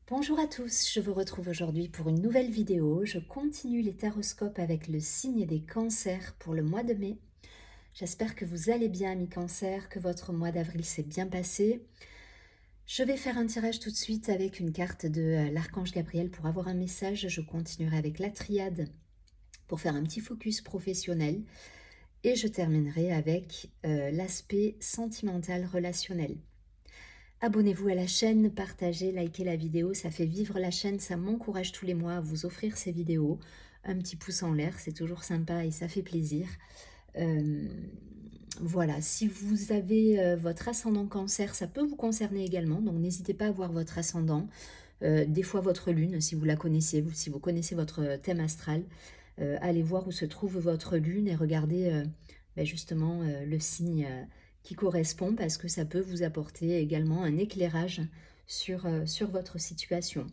Bonjour à tous, je vous retrouve aujourd'hui pour une nouvelle vidéo. Je continue les taroscopes avec le signe des cancers pour le mois de mai. J'espère que vous allez bien, amis cancers, que votre mois d'avril s'est bien passé. Je vais faire un tirage tout de suite avec une carte de l'archange Gabriel pour avoir un message. Je continuerai avec la triade pour faire un petit focus professionnel. Et je terminerai avec l'aspect sentimental relationnel. Abonnez-vous à la chaîne, partagez, likez la vidéo, ça fait vivre la chaîne, ça m'encourage tous les mois à vous offrir ces vidéos. Un petit pouce en l'air, c'est toujours sympa et ça fait plaisir. Euh, voilà, si vous avez votre ascendant cancer, ça peut vous concerner également, donc n'hésitez pas à voir votre ascendant, des fois votre lune, si vous la connaissez, si vous connaissez votre thème astral, allez voir où se trouve votre lune et regardez justement le signe qui correspond parce que ça peut vous apporter également un éclairage sur votre situation.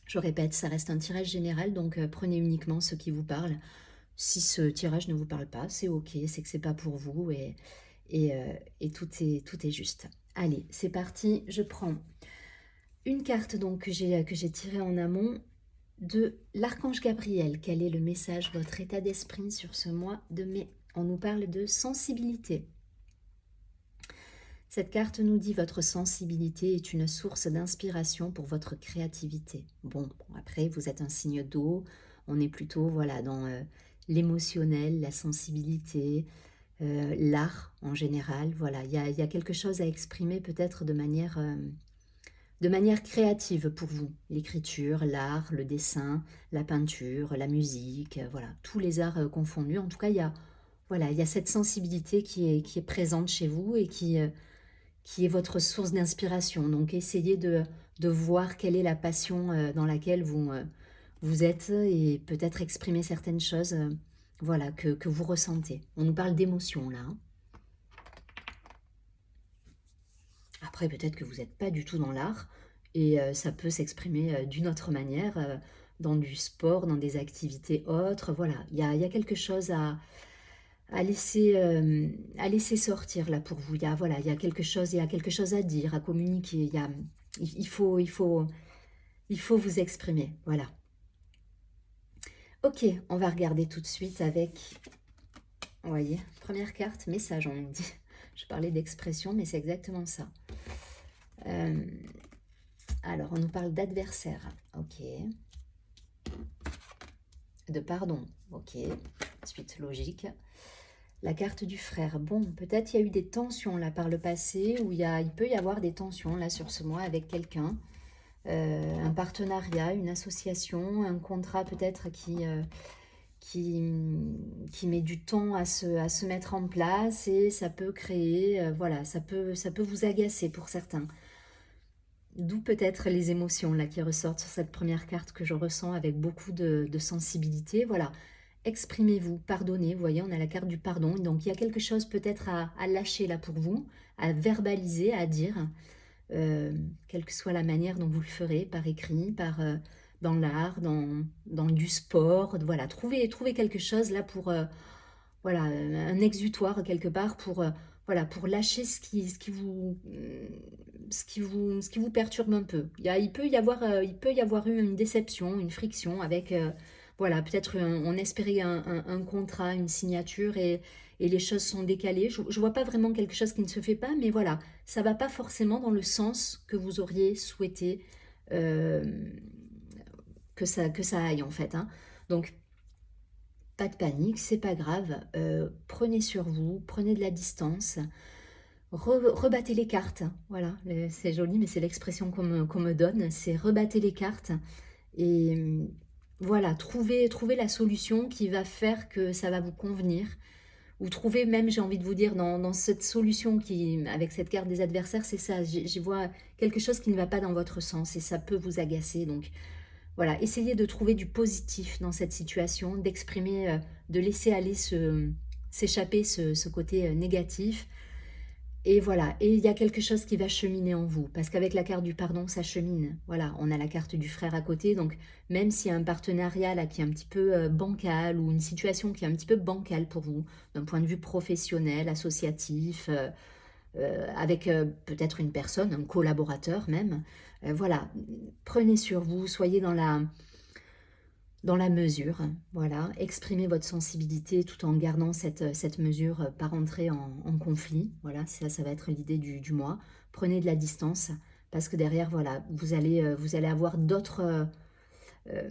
Je répète, ça reste un tirage général, donc prenez uniquement ce qui vous parle. Si ce tirage ne vous parle pas, c'est ok, c'est que c'est pas pour vous et tout est juste. Allez, c'est parti, je prends une carte donc que j'ai tirée en amont de l'archange Gabriel. Quel est le message, votre état d'esprit sur ce mois de mai? On nous parle de sensibilité. Cette carte nous dit votre sensibilité est une source d'inspiration pour votre créativité. Bon, après, vous êtes un signe d'eau, on est plutôt voilà, dans l'émotionnel, la sensibilité, l'art en général. Voilà, il y a quelque chose à exprimer peut-être de manière créative pour vous. L'écriture, l'art, le dessin, la peinture, la musique, voilà, tous les arts confondus. En tout cas, il y a cette sensibilité qui est présente chez vous et qui est votre source d'inspiration. Donc essayez de voir quelle est la passion dans laquelle vous êtes et peut-être exprimer certaines choses voilà, que vous ressentez. On nous parle d'émotion là. Hein. Après, peut-être que vous n'êtes pas du tout dans l'art et ça peut s'exprimer d'une autre manière, dans du sport, dans des activités autres. Voilà, il y a quelque chose à laisser sortir là pour vous. Voilà, il y a quelque chose à dire, à communiquer. Il faut, il faut, il faut vous exprimer. Voilà. Ok, on va regarder tout de suite avec, vous voyez, première carte, message, on me dit. Je parlais d'expression, mais c'est exactement ça. Alors, on nous parle d'adversaire. Ok. De pardon. Ok. Suite logique. La carte du frère. Bon, peut-être il y a eu des tensions là par le passé, ou il peut y avoir des tensions là sur ce mois avec quelqu'un. Un partenariat, une association, un contrat peut-être qui met du temps à se mettre en place et ça peut créer, voilà, ça peut vous agacer pour certains. D'où peut-être les émotions là qui ressortent sur cette première carte que je ressens avec beaucoup de sensibilité. Voilà, exprimez-vous, pardonnez. Vous voyez, on a la carte du pardon. Donc il y a quelque chose peut-être à lâcher là pour vous, à verbaliser, à dire, quelle que soit la manière dont vous le ferez, par écrit, dans l'art, dans du sport. Voilà, trouvez quelque chose là pour voilà, un exutoire quelque part pour voilà, pour lâcher ce qui vous perturbe un peu. Il peut y avoir eu une déception, une friction avec, voilà, peut-être on espérait un contrat, une signature et les choses sont décalées. Je ne vois pas vraiment quelque chose qui ne se fait pas, mais voilà, ça va pas forcément dans le sens que vous auriez souhaité euh, que ça aille en fait. Hein. Donc, pas de panique, c'est pas grave. Prenez sur vous, prenez de la distance, rebattez les cartes. Voilà, c'est joli, mais c'est l'expression qu'on me donne. C'est rebattez les cartes et voilà, trouvez la solution qui va faire que ça va vous convenir. Ou trouvez même, j'ai envie de vous dire, dans cette solution qui, avec cette carte des adversaires, c'est ça. J'y vois quelque chose qui ne va pas dans votre sens et ça peut vous agacer. Donc voilà, essayez de trouver du positif dans cette situation, d'exprimer, de laisser aller s'échapper ce côté négatif. Et voilà, et il y a quelque chose qui va cheminer en vous, parce qu'avec la carte du pardon, ça chemine. Voilà, on a la carte du frère à côté, donc même s'il y a un partenariat là qui est un petit peu bancal, ou une situation qui est un petit peu bancale pour vous, d'un point de vue professionnel, associatif, avec peut-être une personne, un collaborateur même. Voilà, prenez sur vous, soyez dans la mesure, voilà, exprimez votre sensibilité tout en gardant cette mesure, pas rentrer en conflit, voilà, ça va être l'idée du mois. Prenez de la distance, parce que derrière, voilà, vous allez avoir euh,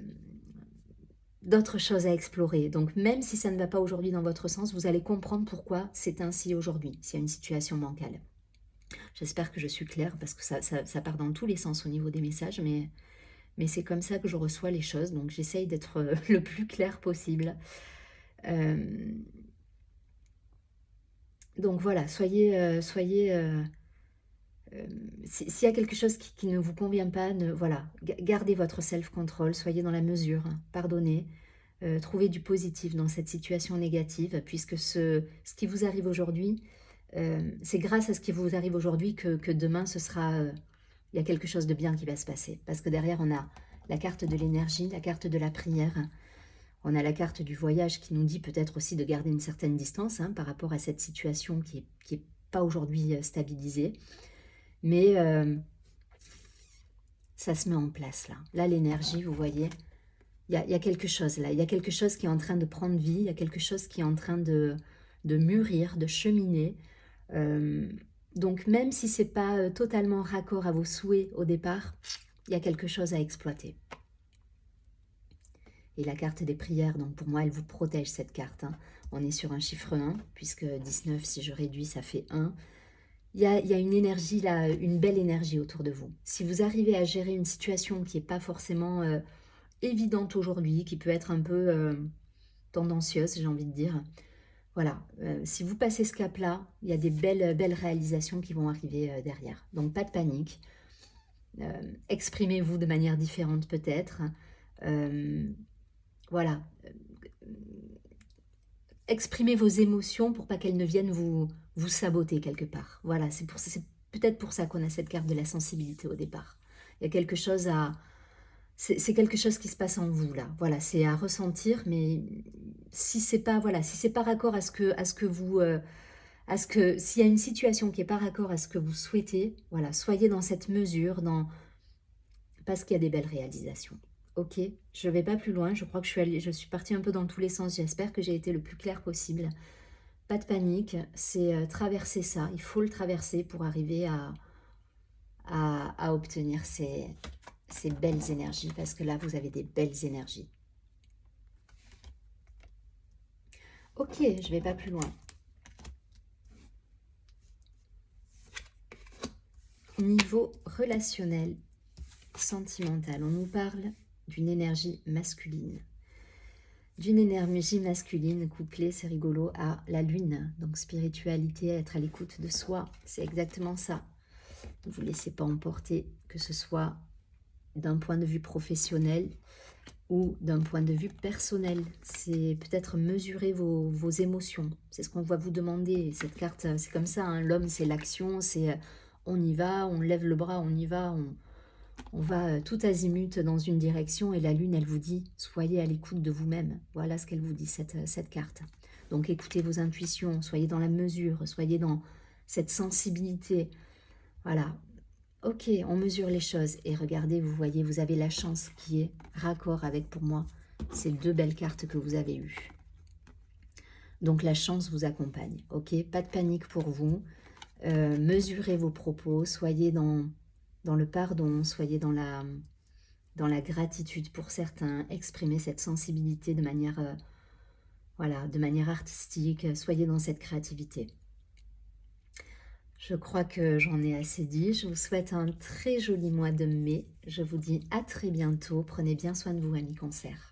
d'autres choses à explorer. Donc même si ça ne va pas aujourd'hui dans votre sens, vous allez comprendre pourquoi c'est ainsi aujourd'hui, s'il y a une situation bancale. J'espère que je suis claire, parce que ça part dans tous les sens au niveau des messages, mais c'est comme ça que je reçois les choses, donc j'essaye d'être le plus clair possible. Euh, donc voilà, s'il y a quelque chose qui ne vous convient pas, voilà, gardez votre self-control, soyez dans la mesure, hein, pardonnez, trouvez du positif dans cette situation négative, puisque ce qui vous arrive aujourd'hui, c'est grâce à ce qui vous arrive aujourd'hui que demain, il y a quelque chose de bien qui va se passer. Parce que derrière, on a la carte de l'énergie, la carte de la prière, on a la carte du voyage qui nous dit peut-être aussi de garder une certaine distance, hein, par rapport à cette situation qui est pas aujourd'hui stabilisée. Mais ça se met en place là. Là, l'énergie, vous voyez, il y a quelque chose là. Il y a quelque chose qui est en train de prendre vie, il y a quelque chose qui est en train de mûrir, de cheminer. Euh, donc même si c'est pas totalement raccord à vos souhaits au départ, il y a quelque chose à exploiter. Et la carte des prières, donc pour moi, elle vous protège cette carte, hein. On est sur un chiffre 1, puisque 19, si je réduis, ça fait 1. Il y a une énergie là, une belle énergie autour de vous. Si vous arrivez à gérer une situation qui n'est pas forcément évidente aujourd'hui, qui peut être un peu tendancieuse, j'ai envie de dire, voilà, si vous passez ce cap-là, il y a des belles réalisations qui vont arriver derrière. Donc pas de panique. Exprimez-vous de manière différente peut-être. Voilà. Exprimez vos émotions pour pas qu'elles ne viennent vous saboter quelque part. Voilà, c'est peut-être pour ça qu'on a cette carte de la sensibilité au départ. Il y a quelque chose c'est quelque chose qui se passe en vous là. Voilà, c'est à ressentir, mais si c'est pas voilà, si c'est pas raccord à ce que vous s'il y a une situation qui est pas raccord à ce que vous souhaitez, voilà, soyez dans cette mesure, parce qu'il y a des belles réalisations. Ok, je ne vais pas plus loin, je crois que je suis partie un peu dans tous les sens, j'espère que j'ai été le plus clair possible. Pas de panique, c'est traverser ça, il faut le traverser pour arriver à obtenir ces belles énergies, parce que là, vous avez des belles énergies. Ok, je ne vais pas plus loin. Niveau relationnel, sentimental, on nous parle d'une énergie masculine. D'une énergie masculine couplée, c'est rigolo, à la lune. Donc spiritualité, être à l'écoute de soi, c'est exactement ça. Ne vous laissez pas emporter, que ce soit d'un point de vue professionnel ou d'un point de vue personnel. C'est peut-être mesurer vos émotions. C'est ce qu'on va vous demander. Cette carte, c'est comme ça, hein. L'homme, c'est l'action, c'est on y va, on lève le bras, on y va, on va tout azimut dans une direction, et la lune, elle vous dit, soyez à l'écoute de vous-même. Voilà ce qu'elle vous dit, cette carte. Donc écoutez vos intuitions, soyez dans la mesure, soyez dans cette sensibilité. Voilà. Ok, on mesure les choses. Et regardez, vous voyez, vous avez la chance qui est raccord avec, pour moi, ces deux belles cartes que vous avez eues. Donc la chance vous accompagne. Ok, pas de panique pour vous. Mesurez vos propos, soyez dans le pardon, soyez dans la gratitude pour certains, exprimez cette sensibilité de manière, voilà, de manière artistique, soyez dans cette créativité. Je crois que j'en ai assez dit. Je vous souhaite un très joli mois de mai. Je vous dis à très bientôt. Prenez bien soin de vous, amis Cancer.